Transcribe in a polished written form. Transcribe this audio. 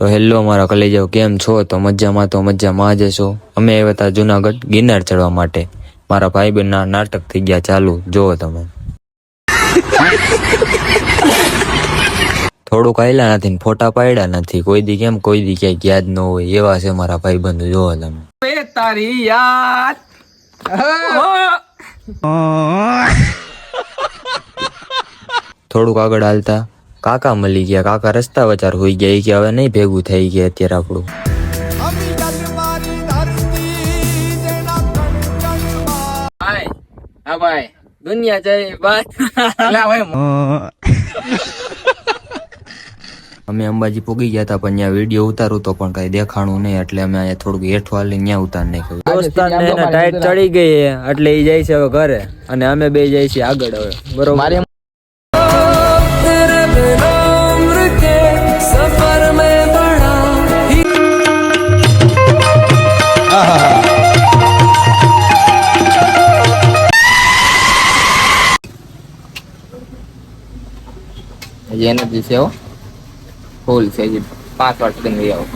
તો હેલો મારા કલેજાઓ, કેમ છો? તો મજામાં જ છો. અમે આવ્યા હતા જુનાગઢ ગિરનાર ચડવા માટે. મારા ભાઈ બહેનના નાટક થઈ ગયા ચાલુ, જોવો તમે. થોડુંક આયલા નથી ને ફોટા પાડ્યા નથી. કોઈ દી કેમ કોઈ દી ક્યાંય યાદ ન હોય એવા છે મારા ભાઈ બંધુ, જોવો તમે. તારી યાદ થોડુંક આગળ હાલતા કાકા મળી ગયા. કાકા રસ્તા વચાર હોઈ ગયા. ઈ કે હવે નહીં ભેગું થઈ ગયા અત્યારે આપણું. હા ભાઈ, દુનિયા જય ભાઈ. અમે અંબાજી પૂગી ગયા હતા, પણ ત્યાં વિડીયો ઉતારું તો પણ કઈ દેખાણું નહીં, એટલે અમે અહીંયા થોડુંક હેઠું હાલી ત્યાં ઉતાર નાખ્યું. દોસ્તારને એને ટાઈટ ચડી ગઈ એટલે ઈ જાય છે હવે ઘરે, અને અમે બે જાય છીએ આગળ હવે. બરોબર. એનર્જી છે ફૂલ છે, 5 વાર સુધી આવો.